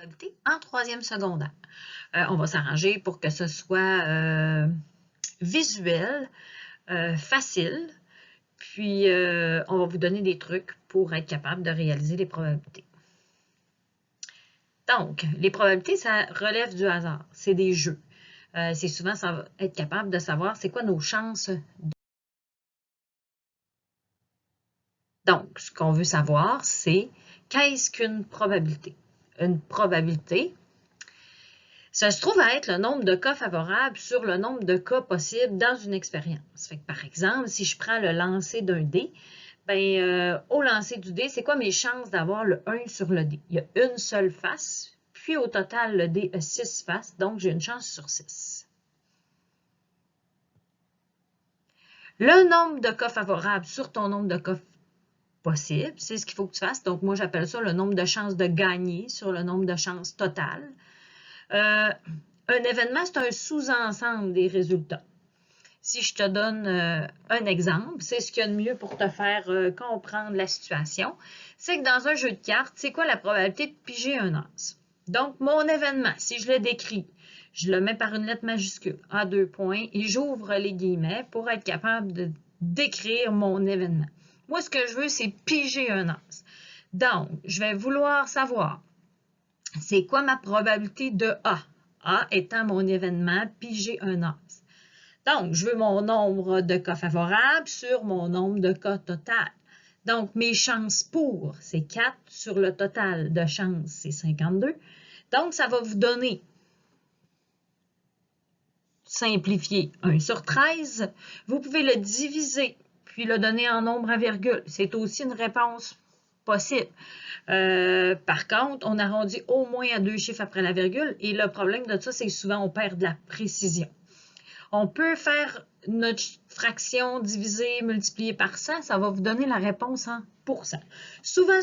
probabilité en troisième secondaire. On va s'arranger pour que ce soit visuel, facile, puis on va vous donner des trucs pour être capable de réaliser les probabilités. Donc, les probabilités, ça relève du hasard, c'est des jeux. C'est souvent ça va être capable de savoir c'est quoi nos chances. Donc, ce qu'on veut savoir, c'est qu'est-ce qu'une probabilité? Une probabilité, ça se trouve à être le nombre de cas favorables sur le nombre de cas possibles dans une expérience. Fait que, par exemple, si je prends le lancer d'un dé, au lancer du dé, c'est quoi mes chances d'avoir le 1 sur le dé? Il y a une seule face, puis au total, le dé a 6 faces, donc j'ai une chance sur 6. Le nombre de cas favorables sur ton nombre de cas possibles, c'est ce qu'il faut que tu fasses. Donc, moi, j'appelle ça le nombre de chances de gagner sur le nombre de chances totales. Un événement, c'est un sous-ensemble des résultats. Si je te donne un exemple, c'est ce qu'il y a de mieux pour te faire comprendre la situation, c'est que dans un jeu de cartes, c'est quoi la probabilité de piger un as? Donc, mon événement, si je le décris, je le mets par une lettre majuscule, A 2 points, et j'ouvre les guillemets pour être capable de décrire mon événement. Moi, ce que je veux, c'est piger un as. Donc, je vais vouloir savoir, c'est quoi ma probabilité de A? A étant mon événement, piger un as. Donc, je veux mon nombre de cas favorables sur mon nombre de cas total. Donc, mes chances pour, c'est 4 sur le total de chances, c'est 52. Donc, ça va vous donner, simplifié, 1 sur 13. Vous pouvez le diviser, puis le donner en nombre à virgule. C'est aussi une réponse possible. Par contre, on arrondit au moins à 2 chiffres après la virgule. Et le problème de ça, c'est que souvent, on perd de la précision. On peut faire notre fraction divisée, multipliée par 100, ça va vous donner la réponse en pourcent. Souvent,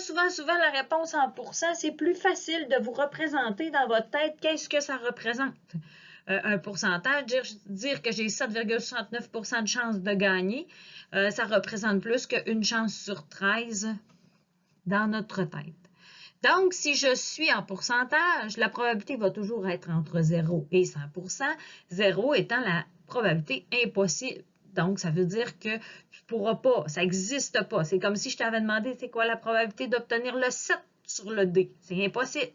la réponse en pourcent, c'est plus facile de vous représenter dans votre tête qu'est-ce que ça représente. Un pourcentage, dire que j'ai 7,69% de chance de gagner, ça représente plus qu'une chance sur 13 dans notre tête. Donc, si je suis en pourcentage, la probabilité va toujours être entre 0 et 100%, 0 étant la probabilité impossible. Donc, ça veut dire que tu ne pourras pas, ça n'existe pas. C'est comme si je t'avais demandé c'est quoi la probabilité d'obtenir le 7 sur le dé. C'est impossible.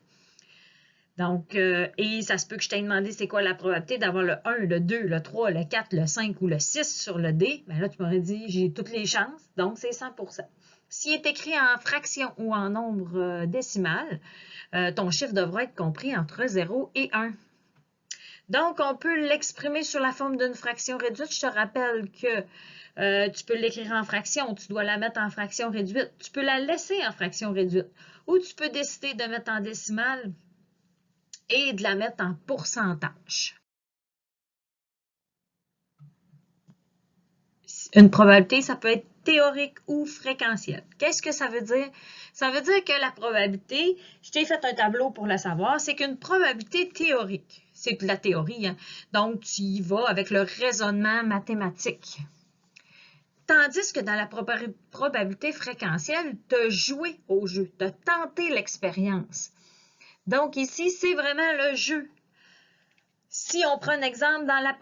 Donc, et ça se peut que je t'aie demandé c'est quoi la probabilité d'avoir le 1, le 2, le 3, le 4, le 5 ou le 6 sur le dé. Bien là, tu m'aurais dit j'ai toutes les chances, donc c'est 100%. S'il est écrit en fraction ou en nombre décimal, ton chiffre devra être compris entre 0 et 1. Donc, on peut l'exprimer sous la forme d'une fraction réduite. Je te rappelle que tu peux l'écrire en fraction, tu dois la mettre en fraction réduite. Tu peux la laisser en fraction réduite ou tu peux décider de mettre en décimale et de la mettre en pourcentage. Une probabilité, ça peut être théorique ou fréquentielle. Qu'est-ce que ça veut dire? Ça veut dire que la probabilité, je t'ai fait un tableau pour le savoir, c'est qu'une probabilité théorique, c'est de la théorie, hein? Donc tu y vas avec le raisonnement mathématique. Tandis que dans la probabilité fréquentielle, tu as joué au jeu, tu as tenté l'expérience. Donc ici, c'est vraiment le jeu. Si on prend un exemple dans la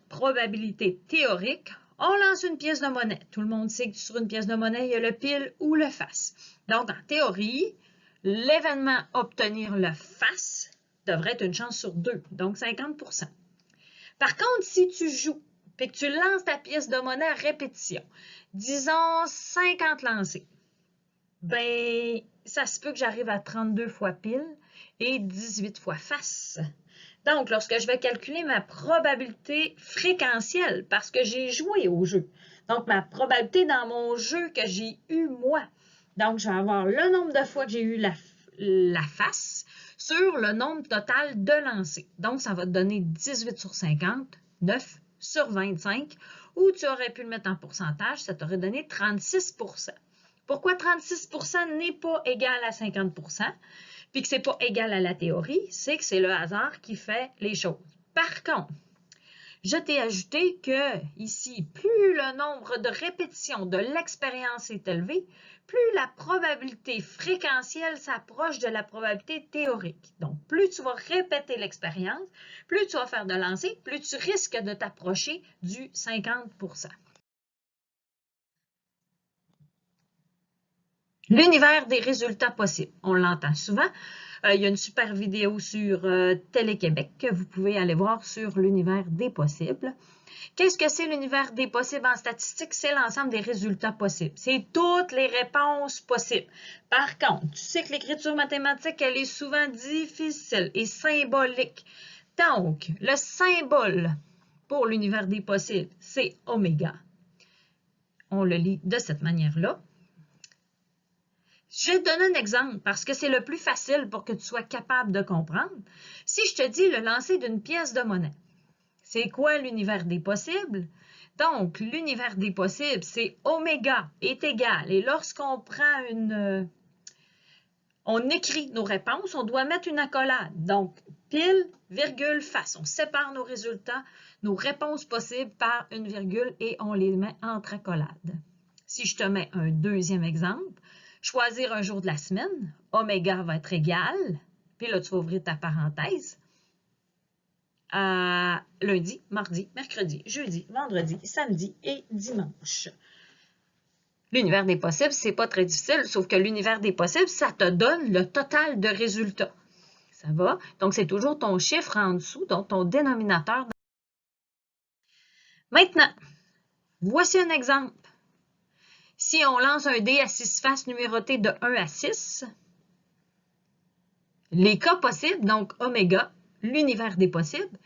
probabilité théorique, on lance une pièce de monnaie. Tout le monde sait que sur une pièce de monnaie, il y a le pile ou le face. Donc, en théorie, l'événement obtenir le face devrait être une chance sur 2, donc 50%. Par contre, si tu joues et que tu lances ta pièce de monnaie à répétition, disons 50 lancés, ben, ça se peut que j'arrive à 32 fois pile et 18 fois face. Donc, lorsque je vais calculer ma probabilité fréquentielle, parce que j'ai joué au jeu, donc ma probabilité dans mon jeu que j'ai eu moi, donc je vais avoir le nombre de fois que j'ai eu la face sur le nombre total de lancers. Donc, ça va te donner 18 sur 50, 9 sur 25, ou tu aurais pu le mettre en pourcentage, ça t'aurait donné 36%. Pourquoi 36% n'est pas égal à 50%? Puis que ce n'est pas égal à la théorie, c'est que c'est le hasard qui fait les choses. Par contre, Je t'ai ajouté que ici, plus le nombre de répétitions de l'expérience est élevé, plus la probabilité fréquentielle s'approche de la probabilité théorique. Donc, plus tu vas répéter l'expérience, plus tu vas faire de lancers, plus tu risques de t'approcher du 50%. L'univers des résultats possibles. On l'entend souvent. Il y a une super vidéo sur Télé-Québec que vous pouvez aller voir sur l'univers des possibles. Qu'est-ce que c'est l'univers des possibles en statistique? C'est l'ensemble des résultats possibles. C'est toutes les réponses possibles. Par contre, tu sais que l'écriture mathématique, elle est souvent difficile et symbolique. Donc, le symbole pour l'univers des possibles, c'est oméga. On le lit de cette manière-là. Je vais te donner un exemple parce que c'est le plus facile pour que tu sois capable de comprendre. Si je te dis le lancer d'une pièce de monnaie, c'est quoi l'univers des possibles? Donc, l'univers des possibles, c'est oméga est égal. Et lorsqu'on prend on écrit nos réponses, on doit mettre une accolade. Donc, pile, virgule, face. On sépare nos résultats, nos réponses possibles par une virgule et on les met entre accolades. Si je te mets un deuxième exemple, choisir un jour de la semaine, oméga va être égal, puis là, tu vas ouvrir ta parenthèse, à lundi, mardi, mercredi, jeudi, vendredi, samedi et dimanche. L'univers des possibles, c'est pas très difficile, sauf que l'univers des possibles, ça te donne le total de résultats. Ça va? Donc, c'est toujours ton chiffre en dessous, donc ton dénominateur. Maintenant, voici un exemple. Si on lance un dé à 6 faces numéroté de 1 à 6, les cas possibles, donc oméga, l'univers des possibles,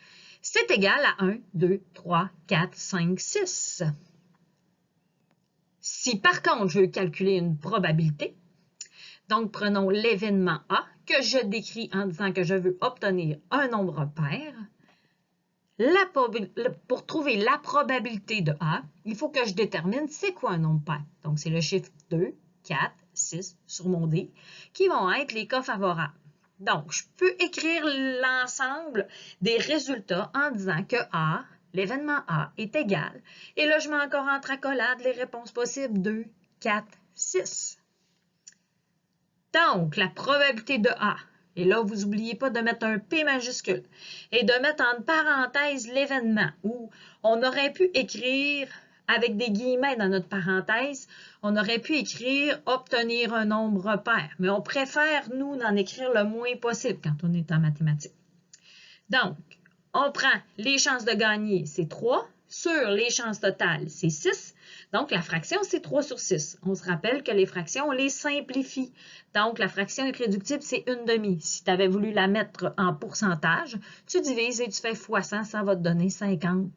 c'est égal à 1, 2, 3, 4, 5, 6. Si par contre, je veux calculer une probabilité, donc prenons l'événement A que je décris en disant que je veux obtenir un nombre pair, pour trouver la probabilité de A, il faut que je détermine c'est quoi un nombre pair. Donc, c'est le chiffre 2, 4, 6 sur mon dé qui vont être les cas favorables. Donc, je peux écrire l'ensemble des résultats en disant que A, l'événement A, est égal. Et là, je mets encore entre accolades les réponses possibles 2, 4, 6. Donc, la probabilité de A, et là, vous n'oubliez pas de mettre un P majuscule et de mettre en parenthèse l'événement où on aurait pu écrire avec des guillemets dans notre parenthèse, on aurait pu écrire « obtenir un nombre pair », mais on préfère, nous, d'en écrire le moins possible quand on est en mathématiques. Donc, on prend les chances de gagner, c'est 3, sur les chances totales, c'est 6. Donc, la fraction, c'est 3 sur 6. On se rappelle que les fractions, on les simplifie. Donc, la fraction irréductible, c'est 1/2. Si tu avais voulu la mettre en pourcentage, tu divises et tu fais fois 100, ça va te donner 50%.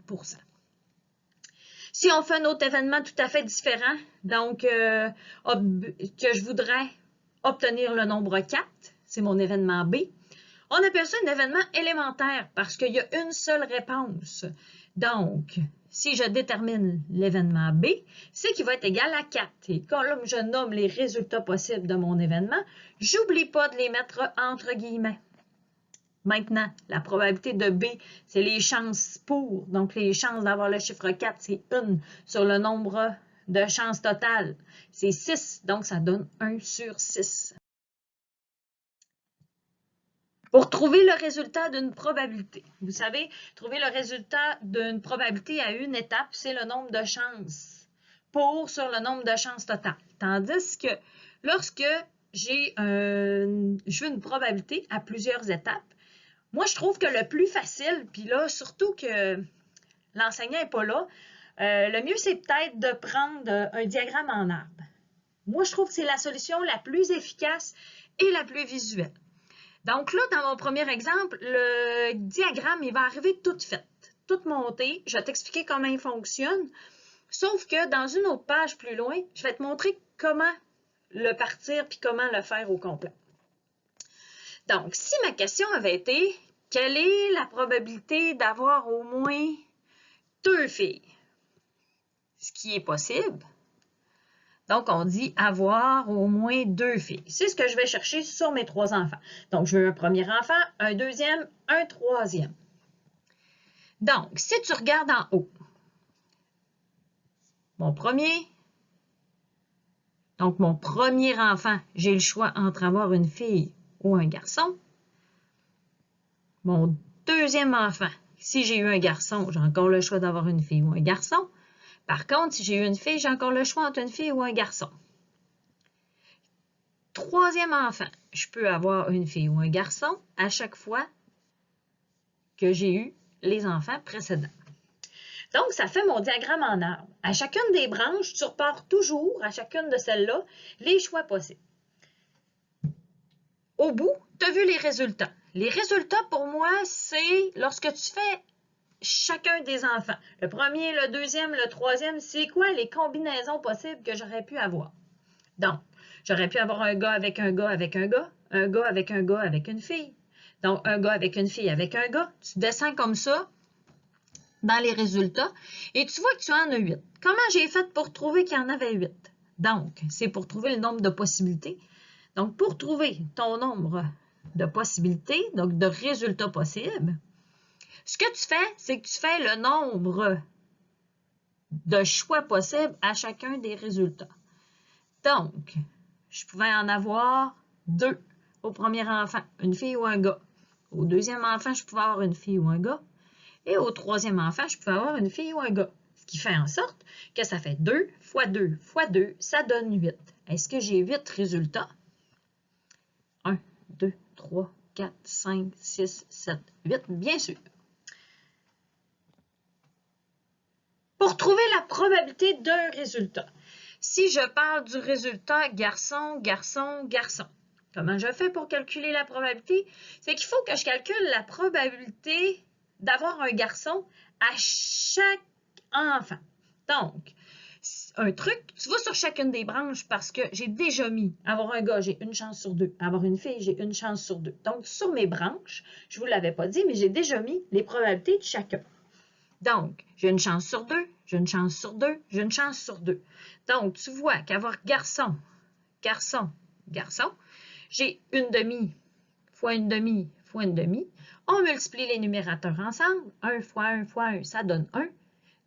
Si on fait un autre événement tout à fait différent, donc que je voudrais obtenir le nombre 4, c'est mon événement B, on appelle ça un événement élémentaire parce qu'il y a une seule réponse. Donc, si je détermine l'événement B, c'est qu'il va être égal à 4. Et comme je nomme les résultats possibles de mon événement, j'oublie pas de les mettre entre guillemets. Maintenant, la probabilité de B, c'est les chances pour. Donc, les chances d'avoir le chiffre 4, c'est 1 sur le nombre de chances totales. C'est 6, donc ça donne 1 sur 6. Pour trouver le résultat d'une probabilité, vous savez, trouver le résultat d'une probabilité à une étape, c'est le nombre de chances sur le nombre de chances totales. Tandis que lorsque je veux une probabilité à plusieurs étapes, moi, je trouve que le plus facile, puis là, surtout que l'enseignant n'est pas là, le mieux, c'est peut-être de prendre un diagramme en arbre. Moi, je trouve que c'est la solution la plus efficace et la plus visuelle. Donc là, dans mon premier exemple, le diagramme, il va arriver tout fait, tout monté. Je vais t'expliquer comment il fonctionne. Sauf que dans une autre page plus loin, je vais te montrer comment le partir puis comment le faire au complet. Donc, si ma question avait été, quelle est la probabilité d'avoir au moins 2 filles? Ce qui est possible. Donc, on dit avoir au moins 2 filles. C'est ce que je vais chercher sur mes 3 enfants. Donc, je veux un premier enfant, un deuxième, un troisième. Donc, si tu regardes en haut, mon premier enfant, j'ai le choix entre avoir une fille ou un garçon. Mon deuxième enfant, si j'ai eu un garçon, j'ai encore le choix d'avoir une fille ou un garçon. Par contre, si j'ai eu une fille, j'ai encore le choix entre une fille ou un garçon. Troisième enfant, je peux avoir une fille ou un garçon à chaque fois que j'ai eu les enfants précédents. Donc, ça fait mon diagramme en arbre. À chacune des branches, tu repars toujours, à chacune de celles-là, les choix possibles. Au bout, tu as vu les résultats. Les résultats, pour moi, c'est lorsque tu fais chacun des enfants. Le premier, le deuxième, le troisième, c'est quoi les combinaisons possibles que j'aurais pu avoir? Donc, j'aurais pu avoir un gars avec un gars avec un gars, un gars avec un gars avec une fille. Donc, un gars avec une fille avec un gars. Tu descends comme ça dans les résultats et tu vois que tu en as 8. Comment j'ai fait pour trouver qu'il y en avait 8? Donc, c'est pour trouver le nombre de possibilités. Donc, pour trouver ton nombre de possibilités, donc de résultats possibles, ce que tu fais, c'est que tu fais le nombre de choix possibles à chacun des résultats. Donc, je pouvais en avoir 2 au premier enfant, une fille ou un gars. Au deuxième enfant, je pouvais avoir une fille ou un gars. Et au troisième enfant, je pouvais avoir une fille ou un gars. Ce qui fait en sorte que ça fait 2 fois 2 fois 2, ça donne 8. Est-ce que j'ai 8 résultats? 1, 2, 3, 4, 5, 6, 7, 8, bien sûr. Pour trouver la probabilité d'un résultat, si je parle du résultat garçon, garçon, garçon, comment je fais pour calculer la probabilité? C'est qu'il faut que je calcule la probabilité d'avoir un garçon à chaque enfant. Donc, un truc, tu vas sur chacune des branches parce que j'ai déjà mis avoir un gars, j'ai une chance sur 2. Avoir une fille, j'ai une chance sur 2. Donc, sur mes branches, je ne vous l'avais pas dit, mais j'ai déjà mis les probabilités de chacun. Donc, j'ai une chance sur 2, j'ai une chance sur 2, j'ai une chance sur 2. Donc, tu vois qu'avoir garçon, garçon, garçon, j'ai une demi fois une demi fois une demi. On multiplie les numérateurs ensemble. 1 fois 1 fois 1, ça donne 1.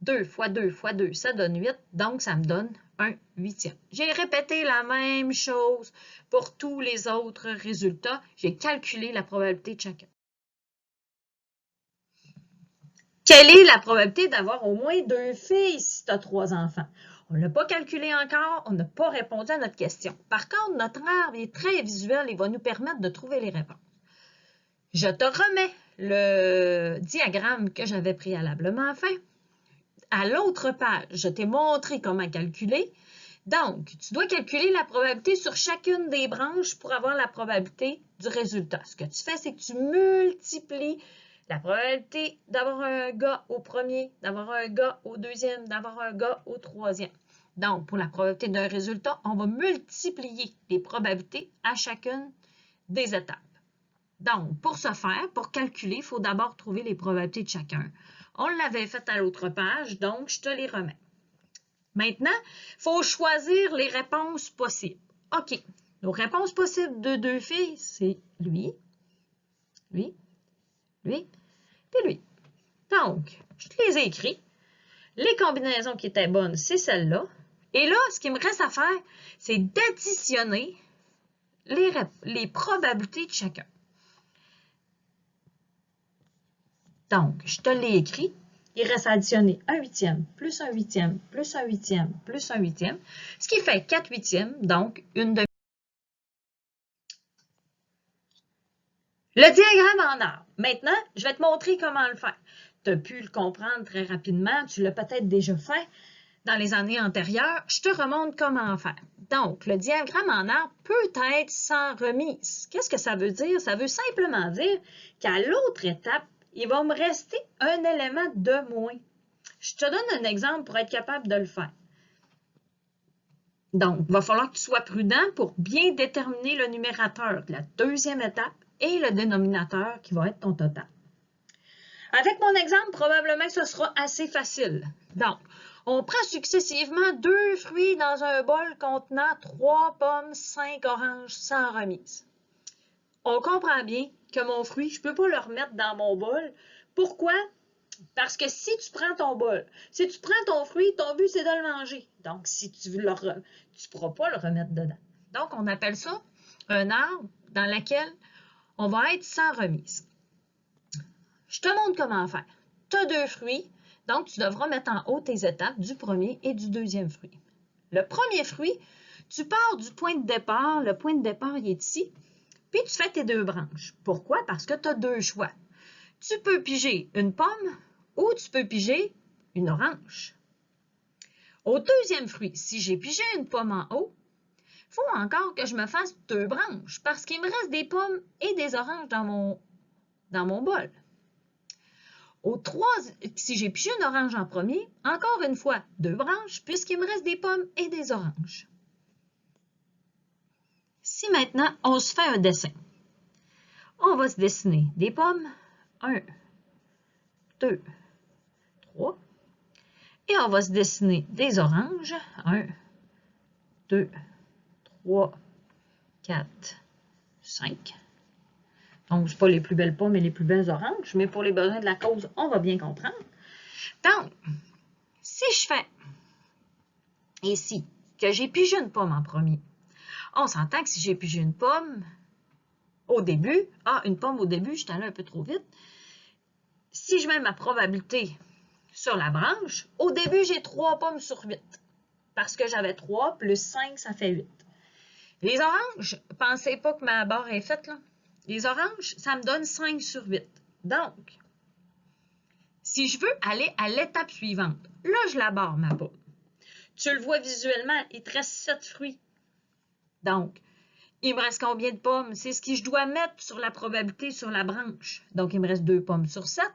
2 fois 2 fois 2, ça donne 8. Donc, ça me donne un huitième. J'ai répété la même chose pour tous les autres résultats. J'ai calculé la probabilité de chacun. Quelle est la probabilité d'avoir au moins 2 filles si tu as 3 enfants? On ne l'a pas calculé encore, on n'a pas répondu à notre question. Par contre, notre arbre est très visuel et va nous permettre de trouver les réponses. Je te remets le diagramme que j'avais préalablement fait. À l'autre page, je t'ai montré comment calculer. Donc, tu dois calculer la probabilité sur chacune des branches pour avoir la probabilité du résultat. Ce que tu fais, c'est que tu multiplies la probabilité d'avoir un gars au premier, d'avoir un gars au deuxième, d'avoir un gars au troisième. Donc, pour la probabilité d'un résultat, on va multiplier les probabilités à chacune des étapes. Donc, pour ce faire, pour calculer, il faut d'abord trouver les probabilités de chacun. On l'avait fait à l'autre page, donc je te les remets. Maintenant, il faut choisir les réponses possibles. OK, nos réponses possibles de 2 filles, c'est lui, lui, lui, et lui. Donc, je te les ai écrits. Les combinaisons qui étaient bonnes, c'est celle-là. Et là, ce qu'il me reste à faire, c'est d'additionner les probabilités de chacun. Donc, je te l'ai écrit. Il reste à additionner un huitième, plus un huitième, plus un huitième, plus un huitième, ce qui fait 4 huitièmes, donc une demi. Le diagramme en arbre. Maintenant, je vais te montrer comment le faire. Tu as pu le comprendre très rapidement, tu l'as peut-être déjà fait dans les années antérieures. Je te remontre comment faire. Donc, le diagramme en arbre peut être sans remise. Qu'est-ce que ça veut dire? Ça veut simplement dire qu'à l'autre étape, il va me rester un élément de moins. Je te donne un exemple pour être capable de le faire. Donc, il va falloir que tu sois prudent pour bien déterminer le numérateur de la deuxième étape et le dénominateur qui va être ton total. Avec mon exemple, probablement que ce sera assez facile. Donc, on prend successivement 2 fruits dans un bol contenant 3 pommes, 5 oranges sans remise. On comprend bien que mon fruit, je ne peux pas le remettre dans mon bol. Pourquoi? Parce que si tu prends ton bol, si tu prends ton fruit, ton but, c'est de le manger. Donc, si tu ne pourras pas le remettre dedans. Donc, on appelle ça un arbre dans lequel on va être sans remise. Je te montre comment faire. Tu as 2 fruits, donc tu devras mettre en haut tes étapes du premier et du deuxième fruit. Le premier fruit, tu pars du point de départ. Le point de départ, il est ici. Puis tu fais tes 2 branches. Pourquoi? Parce que tu as 2 choix. Tu peux piger une pomme ou tu peux piger une orange. Au deuxième fruit, si j'ai pigé une pomme en haut, il faut encore que je me fasse 2 branches parce qu'il me reste des pommes et des oranges dans mon bol. Si j'ai pigé une orange en premier, encore une fois, 2 branches puisqu'il me reste des pommes et des oranges. Si maintenant, on se fait un dessin, on va se dessiner des pommes, 1, 2, 3, et on va se dessiner des oranges, 1, 2, 3, 4, 5. Donc, ce n'est pas les plus belles pommes et les plus belles oranges, mais pour les besoins de la cause, on va bien comprendre. Donc, si je fais ici que j'ai pigé une pomme en premier, on s'entend que si j'ai pigé une pomme au début, une pomme au début, je suis allée un peu trop vite. Si je mets ma probabilité sur la branche, au début, j'ai 3 pommes sur 8. Parce que j'avais 3 plus 5, ça fait 8. Les oranges, pensez pas que ma barre est faite, là. Les oranges, ça me donne 5 sur 8. Donc, si je veux aller à l'étape suivante, là, je la barre, ma pomme. Tu le vois visuellement, il te reste 7 fruits. Donc, il me reste combien de pommes? C'est ce que je dois mettre sur la probabilité sur la branche. Donc, il me reste 2 pommes sur 7.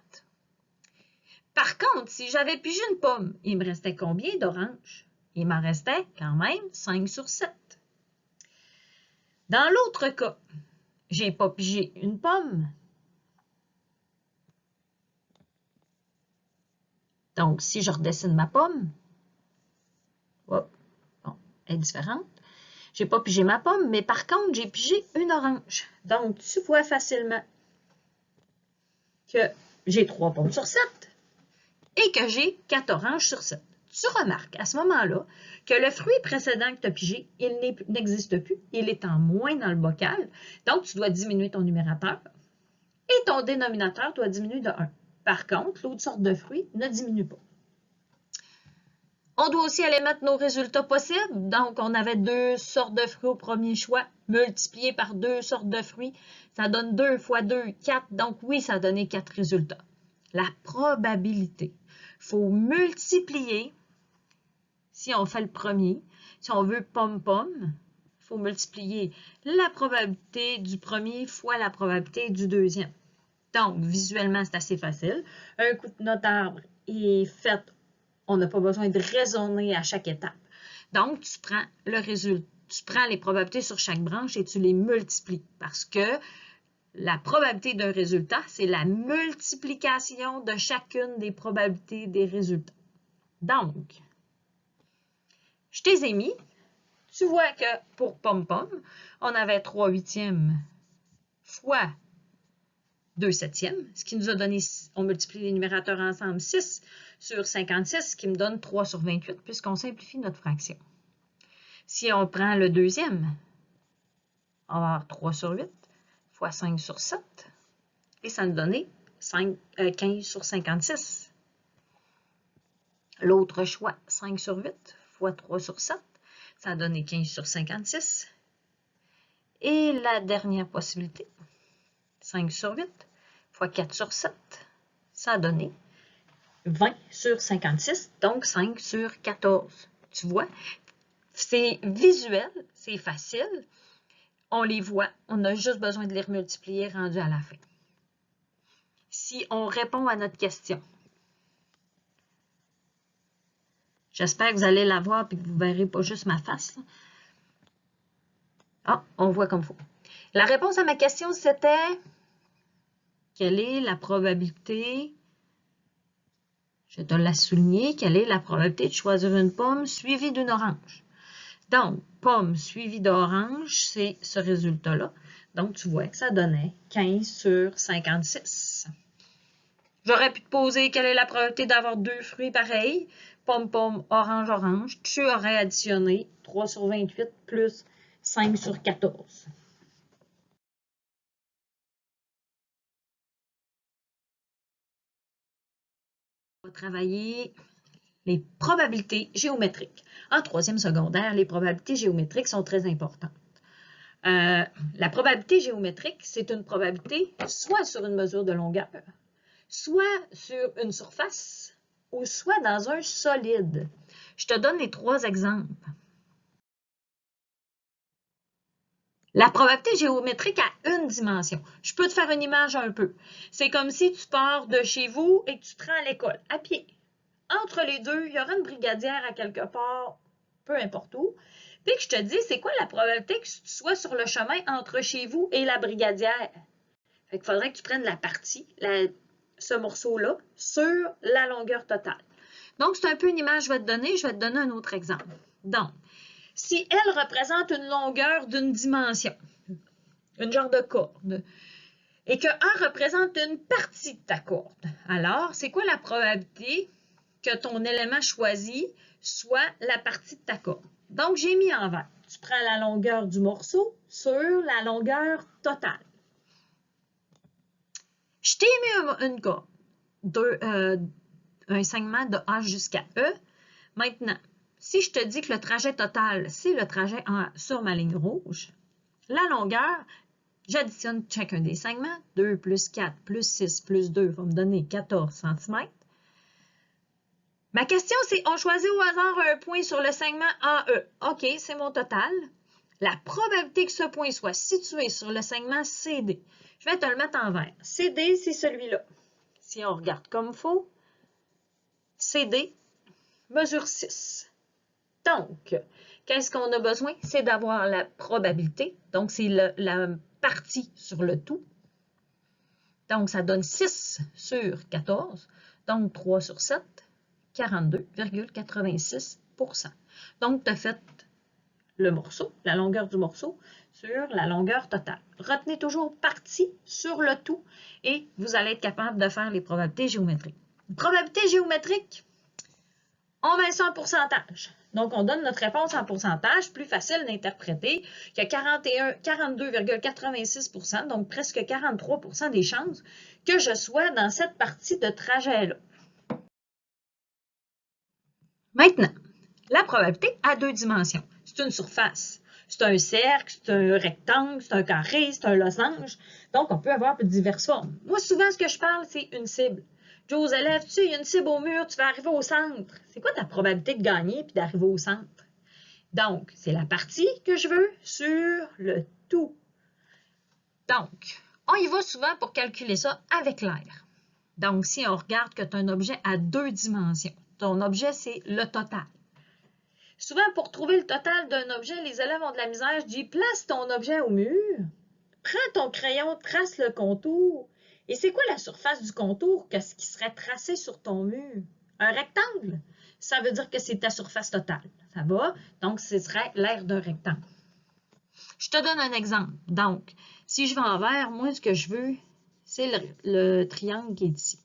Par contre, si j'avais pigé une pomme, il me restait combien d'oranges? Il m'en restait quand même 5 sur 7. Dans l'autre cas, j'ai pas pigé une pomme. Donc, si je redessine ma pomme, hop, bon, elle est différente. J'ai pas pigé ma pomme, mais par contre, j'ai pigé une orange. Donc, tu vois facilement que j'ai 3 pommes sur 7 et que j'ai 4 oranges sur 7. Tu remarques à ce moment-là que le fruit précédent que tu as pigé, il n'existe plus. Il est en moins dans le bocal. Donc, tu dois diminuer ton numérateur et ton dénominateur doit diminuer de 1. Par contre, l'autre sorte de fruit ne diminue pas. On doit aussi aller mettre nos résultats possibles. Donc, on avait 2 sortes de fruits au premier choix, multiplié par 2 sortes de fruits. Ça donne 2 fois 2, 4. Donc, oui, ça a donné 4 résultats. La probabilité. Il faut multiplier, si on fait le premier, si on veut pomme-pomme, il faut multiplier la probabilité du premier fois la probabilité du deuxième. Donc, visuellement, c'est assez facile. Un coup de notre arbre est fait. On n'a pas besoin de raisonner à chaque étape. Donc, tu prends le résultat, tu prends les probabilités sur chaque branche et tu les multiplies parce que la probabilité d'un résultat, c'est la multiplication de chacune des probabilités des résultats. Donc, je t'ai ai mis. Tu vois que pour pomme-pomme, on avait 3/8 fois 2/7, ce qui nous a donné, on multiplie les numérateurs ensemble, 6 sur 56, ce qui me donne 3 sur 28, puisqu'on simplifie notre fraction. Si on prend le deuxième, on va avoir 3 sur 8 fois 5 sur 7, et ça nous donnait 15 sur 56. L'autre choix, 5 sur 8 fois 3 sur 7, ça a donné 15 sur 56. Et la dernière possibilité, 5 sur 8 fois 4 sur 7, ça a donné 20 sur 56, donc 5 sur 14. Tu vois, c'est visuel, c'est facile. On les voit, on a juste besoin de les remultiplier rendus à la fin. Si on répond à notre question, j'espère que vous allez la voir et que vous ne verrez pas juste ma face. On voit comme il faut. La réponse à ma question, c'était quelle est la probabilité, je te l'ai souligné, quelle est la probabilité de choisir une pomme suivie d'une orange? Donc, pomme suivie d'orange, c'est ce résultat-là. Donc, tu vois que ça donnait 15 sur 56. J'aurais pu te poser quelle est la probabilité d'avoir 2 fruits pareils. Pomme, pomme, orange, orange. Tu aurais additionné 3 sur 28 plus 5 sur 14. On va travailler les probabilités géométriques. En troisième secondaire, les probabilités géométriques sont très importantes. La probabilité géométrique, c'est une probabilité soit sur une mesure de longueur, soit sur une surface, ou soit dans un solide. Je te donne les 3 exemples. La probabilité géométrique a une dimension. Je peux te faire une image un peu. C'est comme si tu pars de chez vous et que tu te rends à l'école, à pied. Entre les deux, il y aura une brigadière à quelque part, peu importe où. Puis que je te dis, c'est quoi la probabilité que tu sois sur le chemin entre chez vous et la brigadière? Fait qu'il faudrait que tu prennes la partie, ce morceau-là, sur la longueur totale. Donc, c'est un peu une image que je vais te donner. Je vais te donner un autre exemple. Donc, si elle représente une longueur d'une dimension, une genre de corde, et que A représente une partie de ta corde, alors, c'est quoi la probabilité que ton élément choisi soit la partie de ta corde? Donc, j'ai mis en vert. Tu prends la longueur du morceau sur la longueur totale. Je t'ai mis une corde, un segment de A jusqu'à E. Maintenant, si je te dis que le trajet total, c'est le trajet sur ma ligne rouge, la longueur, j'additionne chacun des segments. 2 plus 4 plus 6 plus 2 va me donner 14 cm. Ma question, c'est, on choisit au hasard un point sur le segment AE. OK, c'est mon total. La probabilité que ce point soit situé sur le segment CD, je vais te le mettre en vert. CD, c'est celui-là. Si on regarde comme il faut, CD mesure 6. Donc, qu'est-ce qu'on a besoin? C'est d'avoir la probabilité. Donc, c'est la partie sur le tout. Donc, ça donne 6 sur 14. Donc, 3 sur 7, 42,86 %. Donc, tu as fait le morceau, la longueur du morceau, sur la longueur totale. Retenez toujours partie sur le tout et vous allez être capable de faire les probabilités géométriques. Probabilité géométrique, on met ça en pourcentage. Donc, on donne notre réponse en pourcentage, plus facile d'interpréter que 42,86 %, donc presque 43 % des chances que je sois dans cette partie de trajet-là. Maintenant, la probabilité a 2 dimensions. C'est une surface. C'est un cercle, c'est un rectangle, c'est un carré, c'est un losange. Donc, on peut avoir diverses formes. Moi, souvent, ce que je parle, c'est une cible. Je dis aux élèves, tu sais, il y a une cible au mur, tu vas arriver au centre. C'est quoi ta probabilité de gagner puis d'arriver au centre? Donc, c'est la partie que je veux sur le tout. Donc, on y va souvent pour calculer ça avec l'air. Donc, si on regarde que tu as un objet à 2 dimensions, ton objet, c'est le total. Souvent, pour trouver le total d'un objet, les élèves ont de la misère. Je dis, place ton objet au mur, prends ton crayon, trace le contour. Et c'est quoi la surface du contour que ce qui serait tracé sur ton mur? Un rectangle. Ça veut dire que c'est ta surface totale. Ça va? Donc, ce serait l'aire d'un rectangle. Je te donne un exemple. Donc, si je vais en vert, moi, ce que je veux, c'est le triangle qui est ici.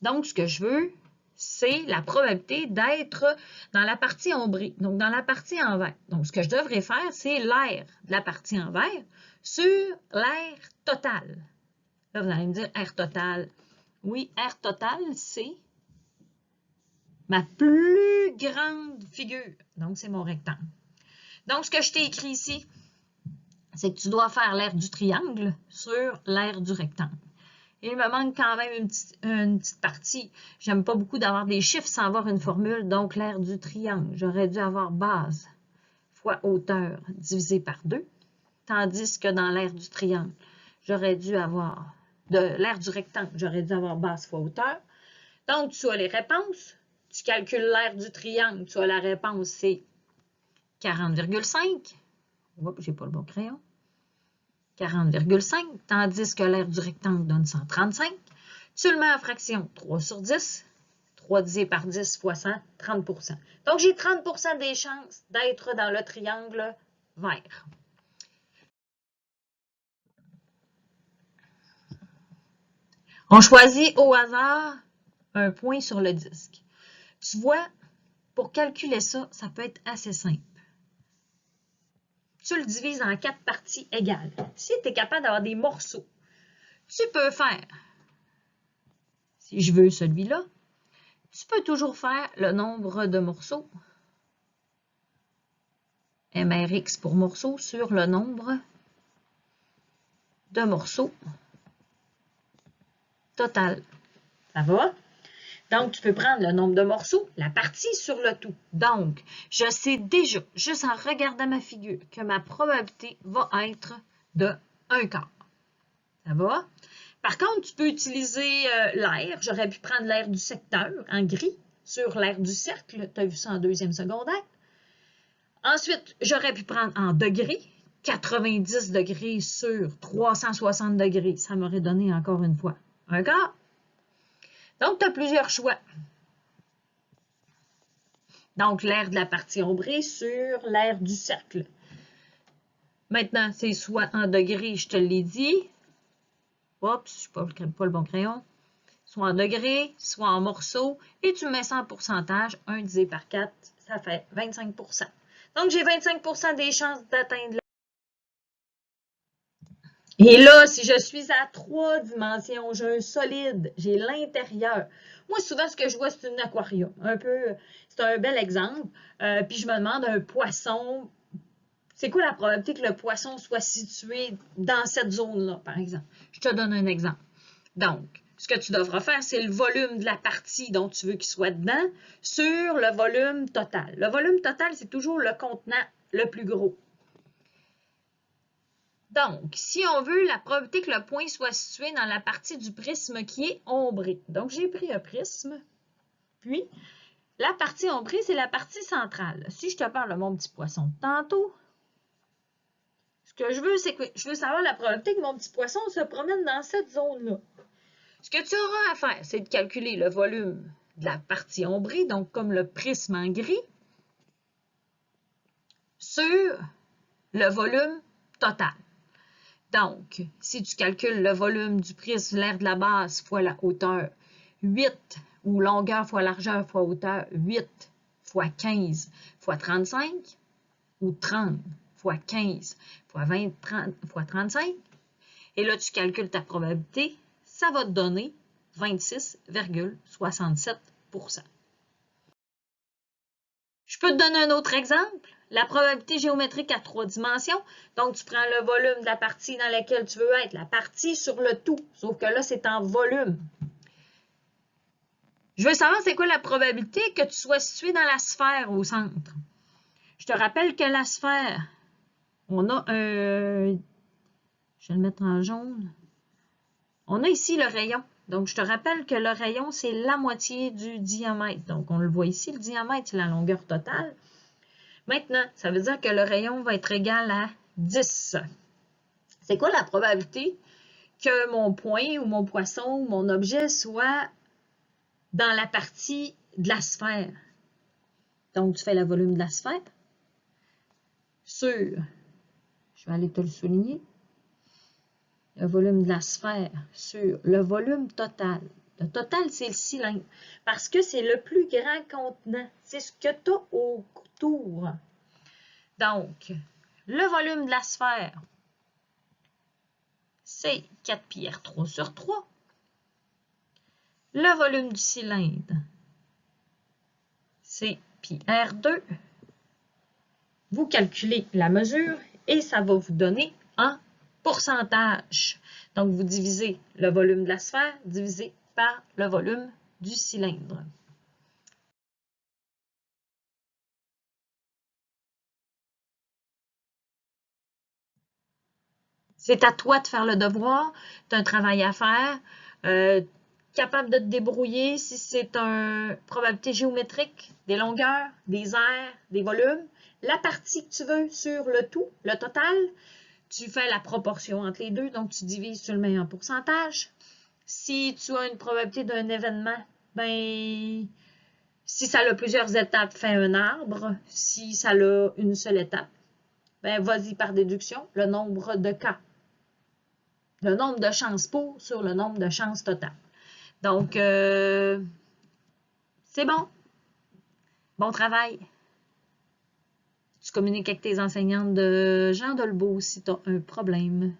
Donc, ce que je veux, c'est la probabilité d'être dans la partie ombrée, donc dans la partie en vert. Donc, ce que je devrais faire, c'est l'aire de la partie en vert sur l'aire totale. Là, vous allez me dire, aire totale. Oui, aire totale, c'est ma plus grande figure. Donc, c'est mon rectangle. Donc, ce que je t'ai écrit ici, c'est que tu dois faire l'aire du triangle sur l'aire du rectangle. Il me manque quand même une petite partie. J'aime pas beaucoup d'avoir des chiffres sans avoir une formule, donc l'aire du triangle. J'aurais dû avoir base fois hauteur divisé par 2, tandis que dans l'aire du triangle, j'aurais dû avoir, de l'aire du rectangle, j'aurais dû avoir base fois hauteur. Donc, tu as les réponses. Tu calcules l'aire du triangle, tu as la réponse, c'est 40,5. Oups, j'ai pas le bon crayon. 40,5, tandis que l'aire du rectangle donne 135. Tu le mets en fraction, 3 sur 10. 3 divisé par 10 fois 100, 30 %. Donc, j'ai 30 % des chances d'être dans le triangle vert. On choisit au hasard un point sur le disque. Tu vois, pour calculer ça, ça peut être assez simple. Tu le divises en 4 parties égales. Si tu es capable d'avoir des morceaux, tu peux faire, si je veux celui-là, tu peux toujours faire le nombre de morceaux, MRX pour morceaux, sur le nombre de morceaux total. Ça va? Donc, tu peux prendre le nombre de morceaux, la partie sur le tout. Donc, je sais déjà, juste en regardant ma figure, que ma probabilité va être de 1/4. Ça va? Par contre, tu peux utiliser l'aire. J'aurais pu prendre l'aire du secteur en gris sur l'aire du cercle. Tu as vu ça en deuxième secondaire. Ensuite, j'aurais pu prendre en degrés. 90 degrés sur 360 degrés. Ça m'aurait donné encore une fois 1/4. Donc, tu as plusieurs choix. Donc, l'aire de la partie ombrée sur l'aire du cercle. Maintenant, c'est soit en degrés, je te l'ai dit. Oups, je n'ai pas le bon crayon. Soit en degrés, soit en morceaux. Et tu mets ça en pourcentage. 1 divisé par 4, ça fait 25 %. Donc, j'ai 25 % des chances d'atteindre Et là, si je suis à 3 dimensions, j'ai un solide, j'ai l'intérieur. Moi, souvent, ce que je vois, c'est un aquarium. C'est un bel exemple. Puis je me demande, un poisson, c'est quoi la probabilité que le poisson soit situé dans cette zone-là, par exemple? Je te donne un exemple. Donc, ce que tu devras faire, c'est le volume de la partie dont tu veux qu'il soit dedans sur le volume total. Le volume total, c'est toujours le contenant le plus gros. Donc, si on veut la probabilité que le point soit situé dans la partie du prisme qui est ombrée. Donc, j'ai pris un prisme, puis la partie ombrée, c'est la partie centrale. Si je te parle de mon petit poisson de tantôt, ce que je veux, c'est que je veux savoir la probabilité que mon petit poisson se promène dans cette zone-là. Ce que tu auras à faire, c'est de calculer le volume de la partie ombrée, donc comme le prisme en gris, sur le volume total. Donc, si tu calcules le volume du prisme, l'aire de la base fois la hauteur, 8, ou longueur fois largeur fois hauteur, 8 fois 15 fois 35, ou 30 fois 15 fois 20, 30 fois 35, et là, tu calcules ta probabilité, ça va te donner 26,67 %. Je peux te donner un autre exemple. La probabilité géométrique à 3 dimensions. Donc, tu prends le volume de la partie dans laquelle tu veux être, la partie sur le tout. Sauf que là, c'est en volume. Je veux savoir c'est quoi la probabilité que tu sois situé dans la sphère au centre. Je te rappelle que la sphère, on a un... Je vais le mettre en jaune. On a ici le rayon. Donc, je te rappelle que le rayon, c'est la moitié du diamètre. Donc, on le voit ici, le diamètre, c'est la longueur totale. Maintenant, ça veut dire que le rayon va être égal à 10. C'est quoi la probabilité que mon point ou mon poisson ou mon objet soit dans la partie de la sphère? Donc, tu fais le volume de la sphère sur, je vais aller te le souligner, le volume de la sphère sur le volume total. Le total, c'est le cylindre, parce que c'est le plus grand contenant. C'est ce que tu as autour. Donc, le volume de la sphère, c'est 4 pi r3 sur 3. Le volume du cylindre, c'est pi r2. Vous calculez la mesure et ça va vous donner un pourcentage. Donc, vous divisez le volume de la sphère divisé par le volume du cylindre. C'est à toi de faire le devoir. Tu as un travail à faire. Capable de te débrouiller si c'est une probabilité géométrique, des longueurs, des aires, des volumes. La partie que tu veux sur le tout, le total, tu fais la proportion entre les deux, donc tu divises, tu le mets en pourcentage. Si tu as une probabilité d'un événement, ben, si ça a plusieurs étapes, fais un arbre. Si ça a une seule étape, ben, vas-y par déduction, le nombre de cas. le nombre de chances pour sur le nombre de chances totales. Donc, c'est bon. Bon travail. Tu communiques avec tes enseignantes de Jean Dolbeau si tu as un problème.